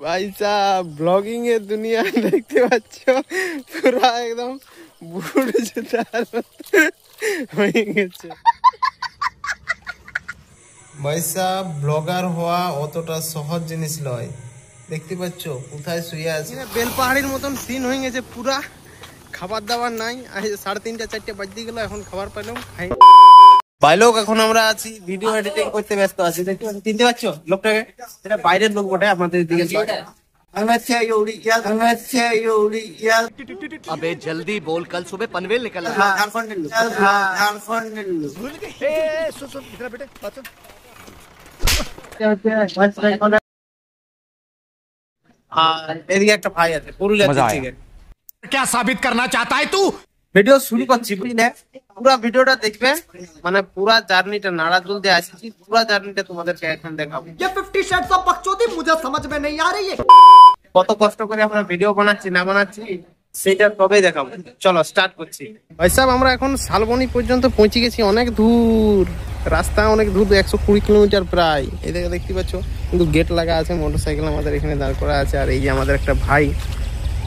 भाई साहब ब्लॉगिंग এর দুনিয়া দেখতে পাচ্ছ পুরো একদম বুড়ো জুতার হয়ে গেছে। ভাই সাহেব ব্লগার হওয়া অতটা সহজ জিনিস নয়। দেখতে পাচ্ছ কোথায় শুয়ে আছে, বেলপাহাড়ির মতন সিন হয়ে গেছে পুরা। খাবার দাবার নাই, 3:30 4টে বাজতে গেল, এখন খাবার পাইলাম খাই। ভাই লোক এখন আমরা আছি ভিডিও এডিটিং করতে ব্যস্ত আছি। দেখতে পাচ্ছ, চিনতে পারছো লোকটাকে? এটা বাইরের লোক বটে, আপনাদের দিকে। अबे जल्दी बोल, कल सुबह पनवेल निकल এদিকে একটা ভাই আছে পুরুলিয়া থেকে। क्या साबित करना चाहता है तू? ভিডিও শুরু করছি বুঝলে, পুরা ভিডিওটা দেখবে, মানে পুরা জার্নিটা নাড়াজুল দিয়ে আসছি, পুরা জার্নিটা তোমাদেরকে এখন দেখাবো। ये 50 शेड्स ऑफ बकचोदी मुझे समझ में नहीं आ रही है। কত কষ্ট করে আমরা ভিডিও বানাচ্ছি না বানাচ্ছি সেটা তবেই দেখাবো। চলো স্টার্ট করছি। ভাই সাহেব আমরা এখন শালবনী পর্যন্ত পৌঁছে গেছি, অনেক দূর রাস্তা, অনেক দূর, 120 কিলোমিটার প্রায়। এই দেখতে পাচ্ছ, কিন্তু গেট লাগা আছে, মোটরসাইকেল আমাদের এখানে দাঁড় করা আছে। আর এই যে আমাদের একটা ভাই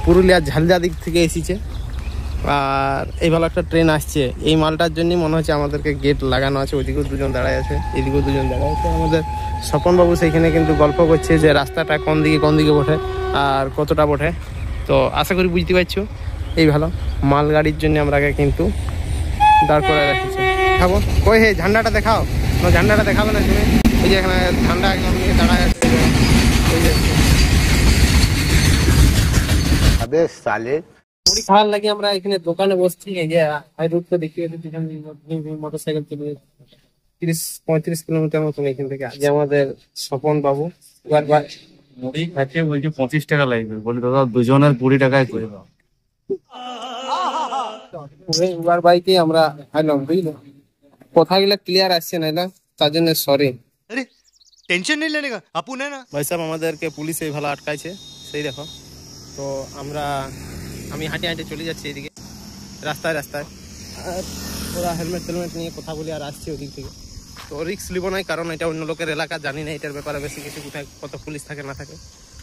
পুরুলিয়ার ঝালদা দিক থেকে এসেছে, আর এই ভালো একটা ট্রেন আসছে। এই মালটার জন্যই মনে হচ্ছে আমাদেরকে গেট লাগানো আছে। ওইদিকেও দুজন দাঁড়ায় আছে, এদিকেও দুজন দাঁড়ায় আছে। আমাদের স্বপনবাবু সেইখানে কিন্তু গল্প করছে যে রাস্তাটা কোন দিকে বটে আর কতটা বটে। তো আশা করি বুঝতে পারছো। এই ভালো মালগাড়ির জন্য আমরা কিন্তু দাঁড় করে রাখিছি। খাবো কই, হে ঝান্ডাটা দেখাও না, ঝান্ডাটা দেখাবে না তুমি? ওই যে এখানে ঝান্ডা একদম নিয়ে দাঁড়ায় আছে। अबे साले মুড়ি খাওয়ার লাগে আমরা এখানে দোকানে বসছি। এই যে হাই রোড তো দেখতে মোটরসাইকেল চলে 30-35 কিলোমিটার মতন এখান থেকে। আজ আমাদের স্বপন বাবু মুড়ি খাচ্ছে, বলছি 25 টাকা লাগবে। বলি দাদা দুজনের 20 টাকায় করে দাও। উবার বাইকে আমরা খাইলাম বুঝলো। কথাগুলো ক্লিয়ার আসছে না, তার জন্য সরি। अरे टेंशन नहीं लेने का, अपन है ना। ভাই সাহেব আমাদেরকে পুলিশ এই ভালো আটকাইছে, সেই দেখো। তো আমি হাঁটে হাঁটে চলে যাচ্ছি এদিকে রাস্তায়। আর ওরা হেলমেট নিয়ে কথা বলে আর আসছে ওদিক থেকে। তো রিস্ক নিব নাই, কারণ এটা অন্য লোকের এলাকা, জানি না এটার ব্যাপারে বেশি কিছু, কোথায় কত পুলিশ থাকে না থাকে।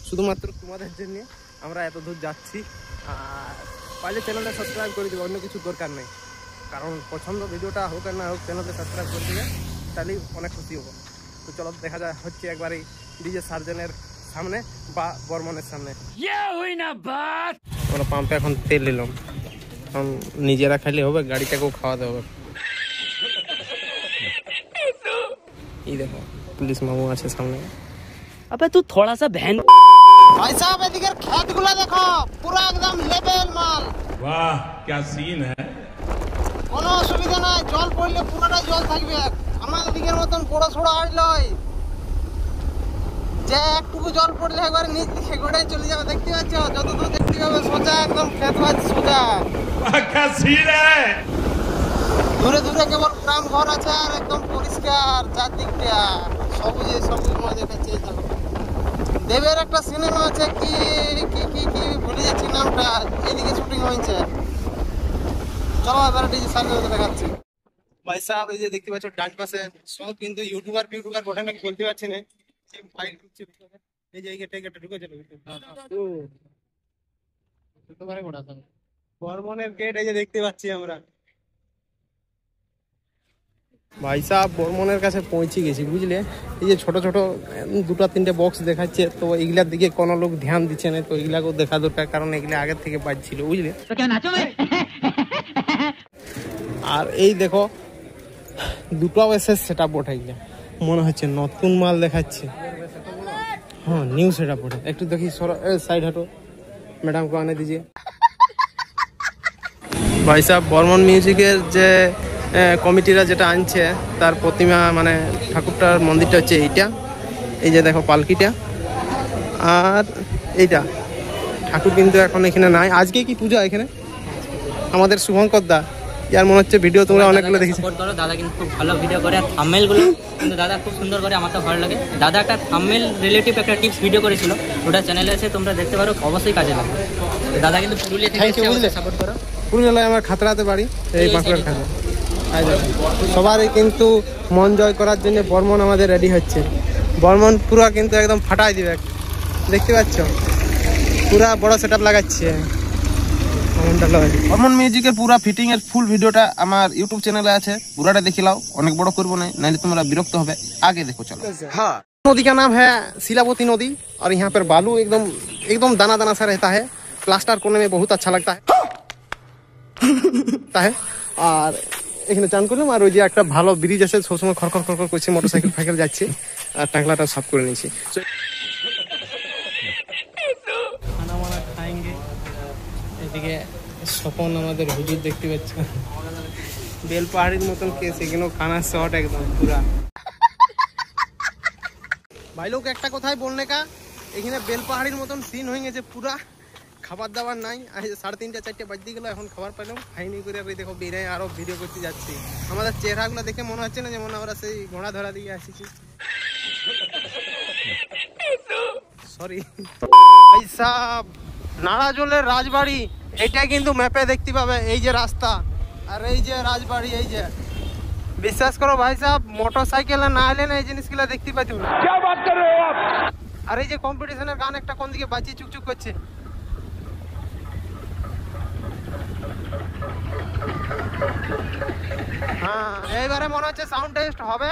শুধুমাত্র তোমাদের জন্য আমরা এত দূর যাচ্ছি। আর পারলে চ্যানেলটা সাবস্ক্রাইব করে দেবে, অন্য কিছু দরকার নেই। কারণ পছন্দ ভিডিওটা হোক আর না হোক, চ্যানেলটা সাবস্ক্রাইব করে দেবে, তাহলেই অনেক খুশি হবো। তো চলো দেখা যায় হচ্ছে একবারই ডিজে সার্জেনের সামনে বা বর্মনের সামনে। আমরা পাম্পে এখন তেল নিলাম, এখন নিজেরা খাইলে হবে, গাড়িটাকেও খাওয়াতে হবে। এই দেখো পুলিশ মামু আছে সামনে। अबे तू थोड़ा सा बहन। ভাই সাহেব এদিকের ক্ষেতগুলো দেখো, পুরো একদম লেভেল মাল। वाह क्या सीन है। কোনো অসুবিধা নাই, জল পড়লে পুরোটা জল থাকবে। আমাদের দিকের মতন বড় সড়ো আর নয় যে একটুকু জল পড়লে একবার নিচ দিকে গোড়ায় চলে যাবে। দেখতে পাচ্ছ, যত দূর দেখতে পাবে সোজা একদম ক্ষেত বাজ সোজা। क्या सीन है। দূরে কেবল গ্রাম ঘর আছে আর একদম পরিষ্কার চারদিকটা সবুজ মনে দেখাচ্ছে। দেবের একটা সিনেমা আছে, কি ভুলে যাচ্ছি নামটা, এদিকে শুটিং হয়েছে। চলো এবার ডিজে সার্জেন্ট দেখাচ্ছি। ভাই সাহেব এই যে দেখতে পাচ্ছ ডান পাশে সব কিন্তু ইউটিউবার বটে নাকি বলতে পারছি না। ফাইল ঢুকছে ভিতরে, এই যে গেটে ঢুকে চলে বর্মনের গেট, এই যে দেখতে পাচ্ছি আমরা। ভাই সাহেব বর্মনের কাছে পৌঁছে গেছি বুঝলে। এই যে ছোট 2-3টে বক্স দেখাচ্ছে, তো এইগুলার দিকে কোনো লোক ধ্যান দিচ্ছে না। তো এইগুলাকেও দেখা দরকার, কারণ এগুলা আগের থেকে বাজছিল বুঝলে। আর এই দেখো দুটো এসে সেটা বটে, মনে হচ্ছে নতুন মাল দেখাচ্ছে। হ্যাঁ নিউ সেটা বটে। একটু দেখি সাইড হাঁটো, ম্যাডাম को आने दीजिए। ভাই সাহেব বর্মন মিউজিকের যে কমিটিরা যেটা আনছে, তার প্রতিমা মানে ঠাকুরটার মন্দিরটা হচ্ছে এইটা। এই যে দেখো পালকিটা, আর এইটা ঠাকুর কিন্তু এখন এখানে নাই। আজকে কি পূজা এখানে? আমাদের শুভঙ্কর দা, यार মনে হচ্ছে ভিডিও তোমরা অনেকগুলো দেখেছো। সাপোর্ট করো, দাদা কিন্তু খুব ভালো ভিডিও করে। আর থাম্বনেলগুলো কিন্তু দাদা খুব সুন্দর করে, আমার তো ভালো লাগে। দাদা একটা থাম্বনেল রিলেটিভ একটা টিপস ভিডিও করেছিল, ওটা চ্যানেলে আছে, তোমরা দেখতে পারো, অবশ্যই কাজে লাগবে। দাদা কিন্তু পুরুলিয়া থেকে সাপোর্ট করো। পুরুলিয়ায় আমার খাতড়াতে বাড়ি, এই বাঁকুড়ার খাতড়া। সবারই কিন্তু মন জয় করার জন্য বর্মন আমাদের রেডি হচ্ছে। বর্মন পুরো কিন্তু একদম ফাটাই দিবে। দেখতে পাচ্ছ পুরা বড় সেটআপ লাগাচ্ছে অমন মিউজিকের পুরা ফিটিং এর ফুল ভিডিওটা আমার ইউটিউব চ্যানেলে আছে, পুরাটা দেখে লাও। অনেক বড় করবো না, নাহলে তোমরা বিরক্ত হবে। आगे देखो चलो। हाँ, नदी का नाम है शिलावती नदी और यहाँ पर बालू एकदम एकदम दाना दाना सा रहता है। प्लास्टर करने में बहुत अच्छा लगता है আর এখানে চান করলাম। আর ওই যে একটা ভালো ব্রিজ আছে, সবসময় খড়খড় খড়খড় করছে, মোটরসাইকেল ফাইকেল যাচ্ছে, আর টাংলাটা সাফ করে নিয়েছি। খানা মানা খাएंगे। এদিকে স্বপন আমাদের হুজুর দেখতে পাচ্ছ, বেল পাহাড়ির মতন কেস, এখানেও খানা শট একদম পুরা। ভাই লোক একটা কথাই বলনে কা, এখানে বেল পাহাড়ির মতন সিন হয়ে গেছে পুরা। খাবার দাবার নাই, 3:30 4টে বাজতে গেল, এখন খাবার পেলাম, খাইনি করে দেখো বেরে আরো ভিডিও করতে যাচ্ছি। আমাদের চেহারাগুলো দেখে মনে হচ্ছে না যেমন আমরা সেই ঘোড়া ধরা দিয়ে আসছি। সরি ভাই সাহেব, নাড়াজলের রাজবাড়ি এটা কিন্তু ম্যাপে দেখতে পাবে। এই যে রাস্তা আর এই যে রাজবাড়ি, এই যে বিশ্বাস করো ভাই সাহেব, মোটরসাইকেলে না এলে না এই জিনিসগুলো দেখতে পাচ্ছি না। আর এই যে কম্পিটিশনের গান একটা কোন দিকে বাজি চুকচুক করছে। হ্যাঁ, এইবারে মনে হচ্ছে সাউন্ড টেস্ট হবে,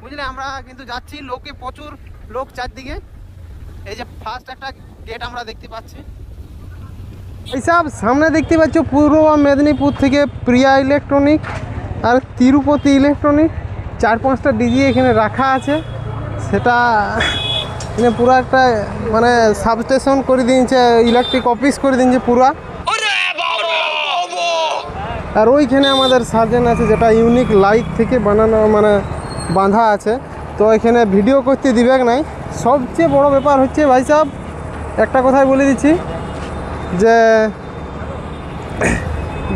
বুঝলে। আমরা কিন্তু যাচ্ছি, লোকে প্রচুর লোক চারদিকে। এই যে ফার্স্ট একটা গেট আমরা দেখতে পাচ্ছি। এইসব সামনে দেখতে পাচ্ছ পূর্ব মেদিনীপুর থেকে প্রিয়া ইলেকট্রনিক আর তিরুপতি ইলেকট্রনিক, 4-5টা ডিজি এখানে রাখা আছে। সেটা এখানে পুরো একটা মানে সাবস্টেশন করে দিয়েছে, ইলেকট্রিক অফিস করে দিয়েছে পুরা। আর ওইখানে আমাদের সার্জেন আছে, যেটা ইউনিক লাইট থেকে বানানো মানে বাঁধা আছে। তো এখানে ভিডিও করতে দিবে নাই। সবচেয়ে বড় ব্যাপার হচ্ছে ভাই সাহেব, একটা কথাই বলে দিচ্ছি যে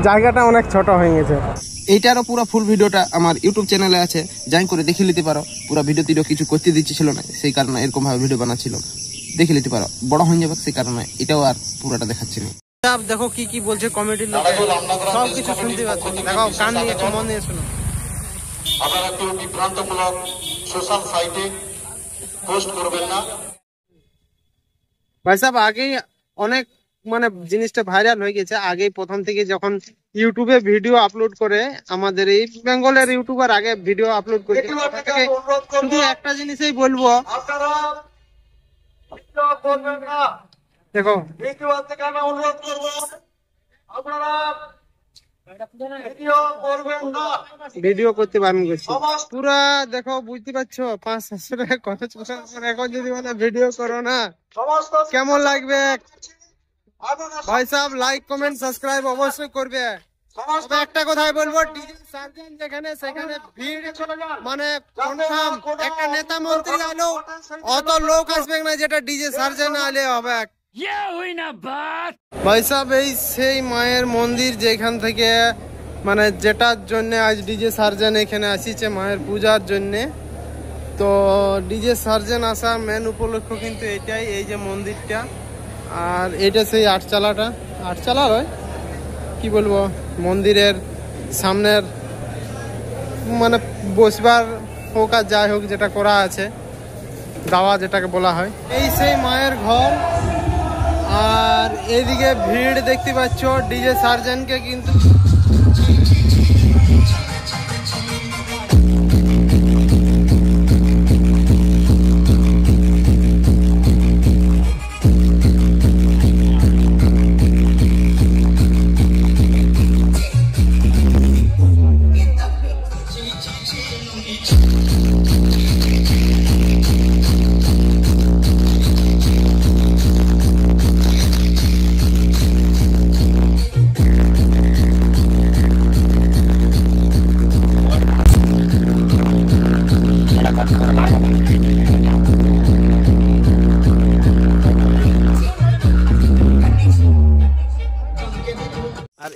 জায়গাটা অনেক ছোট হয়ে গেছে। এইটারও পুরো ফুল ভিডিওটা আমার ইউটিউব চ্যানেলে আছে, যাই করে দেখে নিতে পারো। পুরো ভিডিও টিডিও কিছু করতে দিচ্ছিল না, সেই কারণে এরকম ভাবে ভিডিও বানাচ্ছিল। দেখে নিতে পারো, বড় হয়ে যাবে, সেই কারণে এটাও আর পুরোটা দেখাচ্ছি না। দেখো কি কি বলছে কমেডির লোক, সব কিছু শুনতে পাচ্ছ। দেখো কান নিয়ে মন দিয়ে শোনো। আপনারা কেউ বিভ্রান্তমূলক সোশ্যাল সাইটে পোস্ট করবেন না। ভাই সাহেব, আগেই অনেক মানে জিনিসটা ভাইরাল হয়ে গেছে। আগেই প্রথম থেকে যখন ইউটিউবে ভিডিও আপলোড করে, আমাদের এই বেঙ্গলের ইউটিউবার আগে ভিডিও আপলোড করে, শুধু একটা জিনিসই বলবো, দেখো অনুরোধ করবো আপনারা ভিডিও করতে বারণ করছি পুরা। দেখো বুঝতে পারছো, 500-700 টাকা খরচ করে এখন যদি মানে ভিডিও করো না, কেমন লাগবে? ভাই সাহেব, লাইক কমেন্ট সাবস্ক্রাইব অবশ্যই করবে। তবে একটা কথাই বলবো, ডিজে সার্জেন যেখানে সেখানে ভিড় মানে কনফার্ম। একটা নেতা মন্ত্রী আলো অত লোক আসবে না যেটা ডিজে সার্জেন আলে হবে। ভাই সাহেব, এই সেই মায়ের মন্দির যেখান থেকে মানে যেটার জন্য আজ ডিজে সার্জেন এখানে আসিছে মায়ের পূজার জন্য। তো ডিজে সার্জেন আসার মেন উপলক্ষ কিন্তু এটাই, এই যে মন্দিরটা। আর এটা সেই আটচালা হয় কি বলবো, মন্দিরের সামনের মানে বসবার হোক আর যাই হোক যেটা করা আছে, দাওয়া যেটাকে বলা হয়, এই সেই মায়ের ঘর। আর এইদিকে ভিড় দেখতে পাচ্ছ ডিজে সার্জেনকে কিন্তু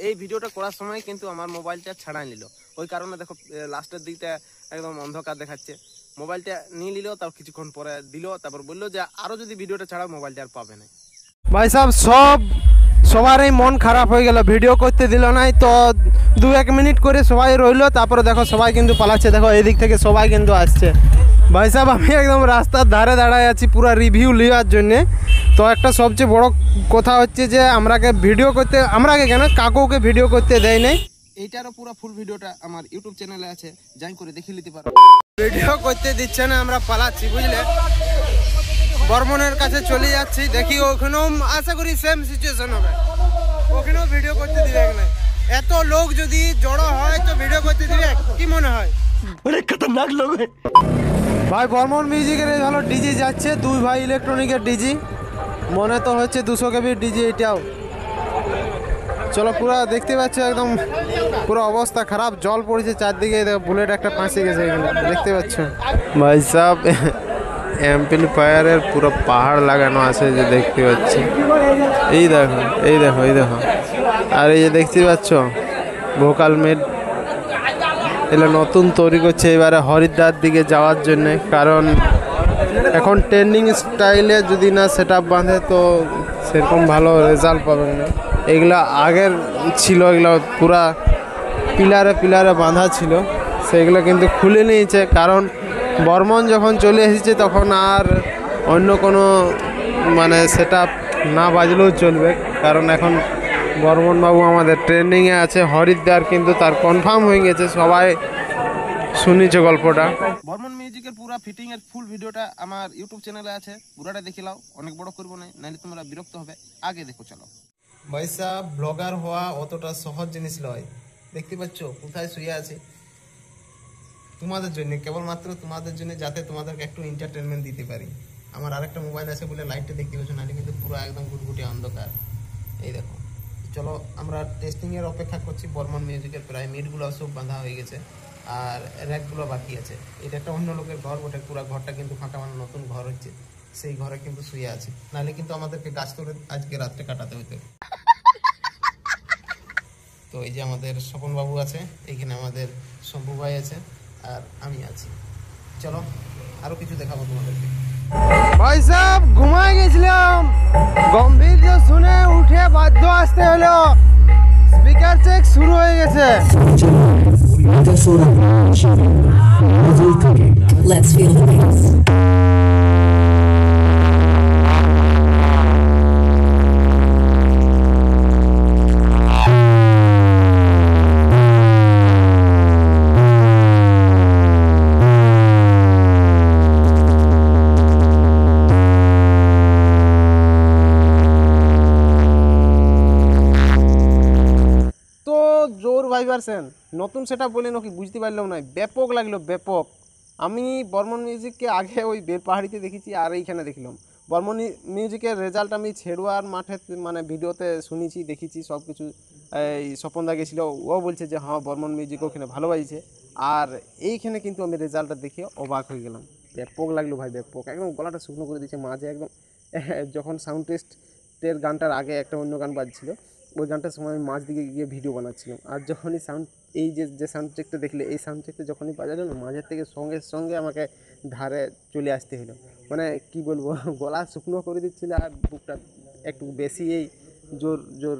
এই ভিডিওটা করার সময় কিন্তু আমার মোবাইলটা ছাড়াই নিল। ওই কারণে দেখো লাস্টের দিকটা একদম অন্ধকার দেখাচ্ছে। মোবাইলটা নিয়ে নিল, তার কিছুক্ষণ পরে দিল, তারপর বললো যে আরো যদি ভিডিওটা ছাড়াও মোবাইলটা আর পাবে না। ভাই সাহেব, সবারই মন খারাপ হয়ে গেল, ভিডিও করতে দিল নাই। তো 2-1 মিনিট করে সবাই রইলো, তারপরে দেখো সবাই কিন্তু পালাচ্ছে। দেখো এই দিক থেকে সবাই কিন্তু আসছে। ভাই সাহেব আমি একদম রাস্তার ধারে দাঁড়ায় আছি পুরো রিভিউ নেওয়ার জন্যে। তো একটা সবচেয়ে বড় কথা হচ্ছে যে আমরাকে ভিডিও করতে, আমরাকে কেন কাকুকে ভিডিও করতে দেয় নাই। এইটারও পুরো ফুল ভিডিওটা আমার ইউটিউব চ্যানেলে আছে, যাই করে দেখে নিতে পারো। ভিডিও করতে দিচ্ছে না, আমরা পালাচ্ছি বুঝলে। বর্মনের কাছে চলে যাচ্ছি, দেখি ওখানেও আশা করি সেম সিচুয়েশন হবে, ওখানেও ভিডিও করতে দিবে না। এত লোক যদি জড়ো হয় তো ভিডিও করতে দিবে কি মনে হয়? बड़े खतरनाक लोग हैं। ভাই বর্মন মিউজিকের এই ভালো ডিজি যাচ্ছে, দুই ভাই ইলেকট্রনিকের ডিজি, মনে তো হচ্ছে 200 কেবির ডিজি এটাও। চলো পুরো দেখতে পাচ্ছ একদম পুরো অবস্থা খারাপ, জল পড়েছে চারদিকে, বুলেট একটা ফাঁসে গেছে এখানে দেখতে পাচ্ছ। ভাই সাহেব অ্যাম্পলিফায়ারের পুরো পাহাড় লাগানো আছে যে দেখতে পাচ্ছি, এই দেখো এই দেখো এই দেখো। আর এই যে দেখতে পাচ্ছ ভোকাল মেড এগুলো নতুন তৈরি করছে এবারে হরিদ্বার দিকে যাওয়ার জন্যে, কারণ এখন ট্রেন্ডিং স্টাইলে যদি না সেট আপ বাঁধে তো সেরকম ভালো রেজাল্ট পাবেন না। এগুলো আগের ছিল, এগুলো পুরা পিলারে পিলারে বাঁধা ছিল, সেগুলো কিন্তু খুলে নিয়েছে, কারণ বর্মন যখন চলে এসেছে তখন আর অন্য কোনো মানে সেট আপ না বাজলেও চলবে, কারণ এখন বর্মন বাবু আমাদের ট্রেন্ডিংয়ে আছে। হরিদ্বার কিন্তু তার কনফার্ম হয়ে গেছে, সবাই শুনেছে গল্পটা। বর্মন মিউজিকের পুরো ফিটিং এর ফুল ভিডিওটা আমার ইউটিউব চ্যানেলে আছে, পুরোটা দেখে নাও, অনেক বড় করবো না, নাহলে তোমরা বিরক্ত হবে। আগে দেখো চলো। ভাইসা ব্লগার হওয়া অতটা সহজ জিনিস নয়, দেখতে পাচ্ছ কোথায় শুয়ে আছে তোমাদের জন্য, কেবলমাত্র তোমাদের জন্য, যাতে তোমাদেরকে একটু এন্টারটেনমেন্ট দিতে পারি। আমার আরেকটা মোবাইল আছে বলে লাইটটা দেখতে পাচ্ছ, নাহলে কিন্তু পুরো একদম গুটগুটি অন্ধকার। এই দেখো চলো আমরা টেস্টিং এর অপেক্ষা করছি। বর্মন মিউজিকের প্রায় মিটগুলো সব বাঁধা হয়ে গেছে আর র্যাকগুলো বাকি আছে। এটা একটা অন্য লোকের ঘর বটে, পুরো ঘরটা কিন্তু ফাঁকা, মানে নতুন ঘর হচ্ছে, সেই ঘরে কিন্তু শুয়ে আছে, নাহলে কিন্তু আমাদেরকে গাছ তোড়ে আজকে রাত্রে কাটাতে হতো। তো এই যে আমাদের স্বপন বাবু আছে, এইখানে আমাদের শম্ভু ভাই আছে, আর আমি আছি। চলো আরো কিছু দেখাবো তোমাদেরকে। ভাই সাহেব ঘুমায় গেছিলাম, গম্ভীর শুনে উঠে বাধ্য আসতে হলো, স্পিকার চেক শুরু হয়ে গেছে। Let's feel the bass. ভাইবারছেন নতুন সেটা বলে নাকি বুঝতে পারলাম না, ব্যাপক লাগলো ব্যাপক। আমি বর্মন মিউজিককে আগে ওই বেলপাহাড়িতে দেখেছি আর এইখানে দেখলাম। বর্মন মিউজিকের রেজাল্ট আমি ছেড়ুয়ার মাঠে মানে ভিডিওতে শুনেছি দেখেছি সব কিছু। এই স্বপনদা গেছিলো, ও বলছে যে হ্যাঁ বর্মন মিউজিক ওখানে ভালো বাজছে, আর এইখানে কিন্তু আমি রেজাল্টটা দেখে অবাক হয়ে গেলাম। ব্যাপক লাগলো ভাই, ব্যাপক একদম গলাটা শুকনো করে দিয়েছে মাঝে একদম। যখন সাউন্ড টেস্টের গানটার আগে একটা অন্য গান বাজছিল, ওই গানটার সময় আমি মাঝ দিকে গিয়ে ভিডিও বানাচ্ছিলাম, আর যখনই সাউন্ড এই যে সাউন্ড চেকটা দেখলে, এই সাউন্ড চেকটা যখনই বাজালো না, মাঝের থেকে সঙ্গে সঙ্গে আমাকে ধারে চলে আসতে হলো। মানে কি বলবো, গলা শুকনো করে দিচ্ছিল আর বুকটা একটু বেশি এই জোর জোর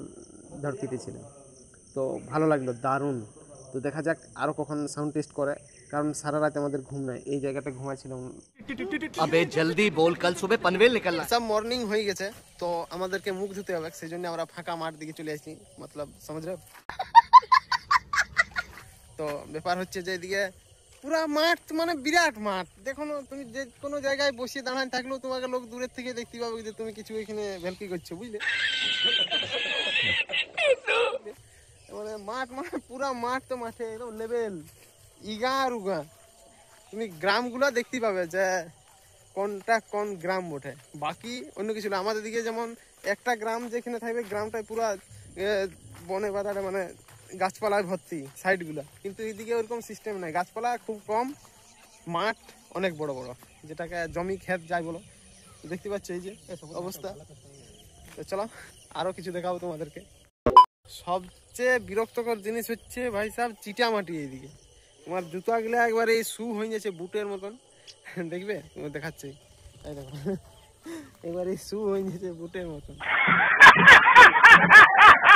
ধড়কিতেছিল। তো ভালো লাগলো, দারুণ। তো দেখা যাক আরও কখন সাউন্ড টেস্ট করে, কারণ সারা রাত আমাদের ঘুম নাই, এই জায়গাটা ঘুমাইছিলাম। अबे जल्दी बोल, कल सुबह पनवेल निकलना। সব মর্নিং হয়ে গেছে, তো আমাদেরকে মুখ ধুতে হবে, সেই জন্য আমরা ফাঁকা মাঠ দিকে চলে আসছি, মতলব সমঝ রে। তো ব্যাপার হচ্ছে যে এদিকে পুরা মাঠ, মানে বিরাট মাঠ। দেখো না তুমি, যে কোনো জায়গায় বসে দাঁড়ায় থাকলেও তোমাকে লোক দূরের থেকে দেখতে পাবে যে তুমি কিছু এখানে ভেলকি করছো, বুঝলে। মানে মাঠ, মানে পুরা মাঠ, তো মাঠে একদম লেভেল, ইগা আর উগা। তুমি গ্রামগুলো দেখতে পাবে যে কোনটা কোন গ্রাম ওঠে, বাকি অন্য কিছু না। আমাদের দিকে যেমন একটা গ্রাম যেখানে থাকবে, গ্রামটাই পুরা বনে বাদারে, মানে গাছপালায় ভর্তি সাইডগুলো, কিন্তু এইদিকে ওরকম সিস্টেম নাই, গাছপালা খুব কম, মাঠ অনেক বড় বড়, যেটাকে জমি ক্ষেত যাই বলো। দেখতে পাচ্ছ এই যে অবস্থা। তো চলো আরো কিছু দেখাবো তোমাদেরকে। সবচেয়ে বিরক্তকর জিনিস হচ্ছে ভাই সাহেব চিটামাটি। এইদিকে তোমার জুতাগুলা একবার এই শু হয়ে যাচ্ছে বুটের মতন, দেখবে তোমার দেখাচ্ছে, এই দেখো এবার এই শু হয়ে যাচ্ছে বুটের মতন।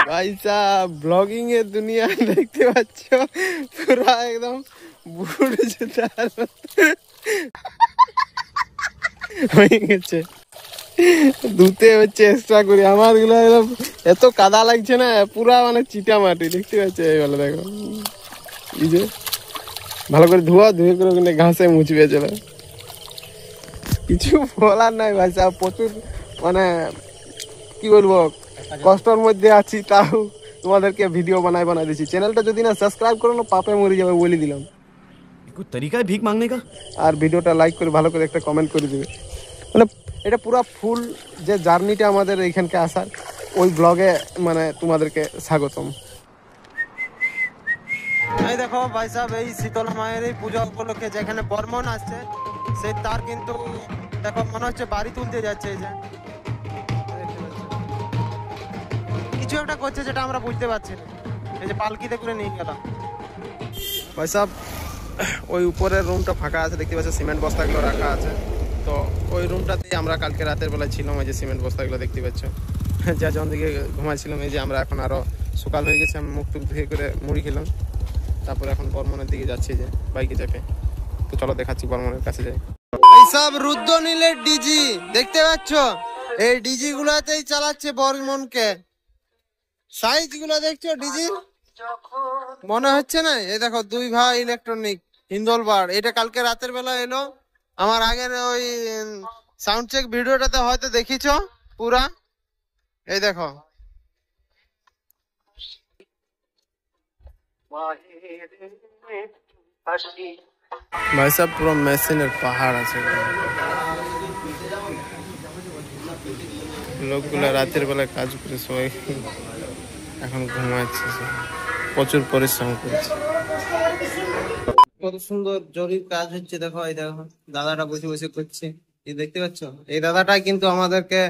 ভাই সাহেব ব্লগিং এর দুনিয়া দেখতে পাচ্ছ, পুরা একদম বুড়ো জুতার হয়ে গেছে, ধুতে হচ্ছে এক্সট্রা করে। আমার গুলো এত কাদা লাগছে না, পুরা মানে চিটা মাটি দেখতে পাচ্ছে। এইগুলো দেখো, এই যে ভালো করে ধুয়ে করে ওখানে ঘাসে মুছবে চলে। কিছু বলার নাই ভাই সাহেব, প্রচুর মানে কি বলবো কষ্টের মধ্যে আছি, তাও তোমাদেরকে ভিডিও বানাই দিচ্ছি। চ্যানেলটা যদি না সাবস্ক্রাইব করো না, পাপে মরে যাবে বলে দিলাম। कोई तरीका है भीख मांगने का? আর ভিডিওটা লাইক করে ভালো করে একটা কমেন্ট করে দিবে। মানে এটা পুরো ফুল যে জার্নিটা আমাদের এইখানকে আসার, ওই ব্লগে মানে তোমাদেরকে স্বাগতম। এই দেখো ভাই সাহেব, এই শীতলা মায়ের এই পূজা উপলক্ষে যেখানে বর্মন আসছে, সেই তার কিন্তু দেখো মনে হচ্ছে বাড়ি তুলতে যাচ্ছে। এই যে কিছু একটা করছে যেটা আমরা বুঝতে পারছি না। এই যে পালকিতে করে নিয়ে গেলাম ভাই সাহেব। ওই উপরের রুমটা ফাঁকা আছে, দেখতে পাচ্ছ সিমেন্ট বস্তাগুলো রাখা আছে। তো ওই রুমটাতেই আমরা কালকে রাতের বেলায় ছিলাম। এই যে সিমেন্ট বস্তাগুলো দেখতে পাচ্ছ, যা যখন দিকে ঘুমাইছিলাম। এই যে আমরা এখন আরো সকাল হয়ে গেছে, আমি মুখ টুক ধুয়ে করে মুড়ি খেলাম। তারপরে এখন বর্মনের দিকে যাচ্ছি যে বাইকে চাপে। তো চলো দেখাচ্ছি বর্মনের কাছে যাই। এইসব রুদ্রনীলের ডিজি দেখতে পাচ্ছ, এই ডিজি গুলাতেই চালাচ্ছে বর্মনকে। সাইজ গুলো দেখছো ডিজি, মনে হচ্ছে না? এই দেখো দুই ভাই ইলেকট্রনিক হিন্দলবার। এটা কালকে রাতের বেলা এলো। আমার আগের ওই সাউন্ড চেক ভিডিওটাতে হয়তো দেখিছো পুরা। এই দেখো ভাই সাহেব, পুরো মেশিনের পাহাড় আছে। লোকগুলো রাতের বেলা কাজ করে, সবাই এখন ঘুমাচ্ছে, প্রচুর পরিশ্রম করেছে। কত সুন্দর জরির কাজ হচ্ছে দেখো। এই দেখো দাদাটা বসে বসে করছে, এই দেখতে পাচ্ছ? এই দাদাটা কিন্তু আমাদেরকে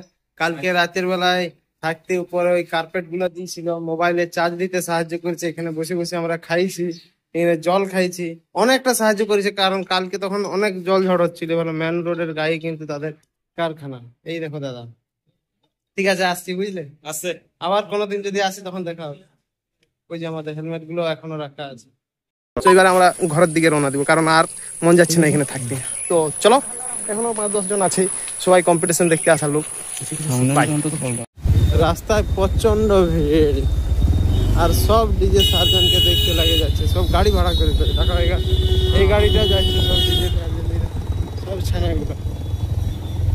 কালকে রাতের বেলায় থাকতে উপরে ওই কার্পেট গুলো দিয়েছিল, মোবাইলে চার্জ দিতে সাহায্য করেছে। এখানে বসে বসে আমরা খাইছি, এখানে জল খাইছি, অনেকটা সাহায্য করেছে। কারণ কালকে তখন অনেক জল ঝড় হচ্ছিল, বলো মেন রোডের গায়ে কিন্তু তাদের কারখানা। এই দেখো দাদা, ঠিক আছে আসছি, বুঝলে? আসছে আবার কোনোদিন যদি আসি তখন দেখা হবে। ওই যে আমাদের হেলমেট গুলো এখনো রাখা আছে। তো এবার আমরা ঘরের দিকে রওনা দিব, কারণ আর মন যাচ্ছে না এখানে থাকতে। তো চলো, এখনো 5-10 জন আছে, সবাই কম্পিটিশন দেখতে আসার লোক। রাস্তায় প্রচন্ড ভিড়, আর সব ডিজে সার্জনকে দেখতে লাগে যাচ্ছে। সব গাড়ি ভাড়া করে করে দেখা হয়ে গেল। এই গাড়িটা যাচ্ছে সব ডিজে সার্জনের, সব ছানাগুলো।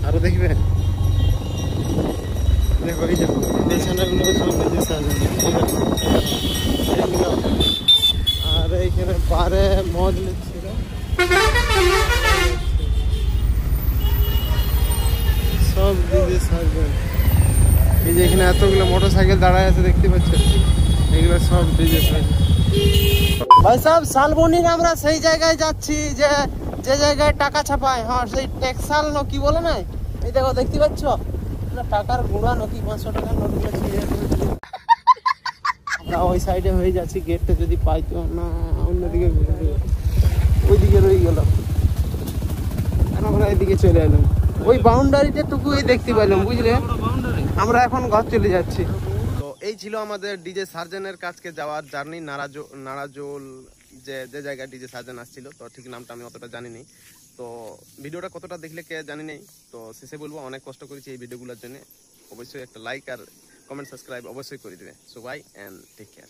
আরো দেখবে, দেখো এই দেখো এই ছানাগুলো সব ডিজে সার্জন। আর এইখানে পারে মদ নিচ্ছিল, সব ডিজে সার্জন। এই যে এখানে এতগুলো মোটরসাইকেল দাঁড়ায় আছে দেখতে পাচ্ছ, এগুলো সব ডিজে সার্জন। ভাই সাহেব, শালবনির আমরা সেই জায়গায় যাচ্ছি যে জায়গায় টাকা ছাপায়। হ্যাঁ, সেই টেক্সাল ন কি বলে না, এই দেখো দেখতে পাচ্ছ টাকার গুঁড়া নাকি 500 টাকার নোটগুলো ছিঁড়ে। আমরা ওই সাইডে হয়ে যাচ্ছি, গেটটা যদি পাইতো না অন্যদিকে ওইদিকে রয়ে গেল, আমরা এদিকে চলে এলাম। ওই বাউন্ডারিটা টুকুই দেখতে পেলাম, বুঝলে? আমরা এখন ঘর চলে যাচ্ছি। তো এই ছিল আমাদের ডিজে সার্জনের কাছকে যাওয়ার জার্নি। নারাজোল যে জায়গায় ডিজে সার্জন আসছিল, তো ঠিক নামটা আমি অতটা জানি নেই। তো ভিডিওটা কতটা দেখলে কে জানি নেই। তো শেষে বলবো, অনেক কষ্ট করেছি এই ভিডিওগুলোর জন্য। অবশ্যই একটা লাইক আর কমেন্ট সাবস্ক্রাইব অবশ্যই করে দেবে। So bye and take care.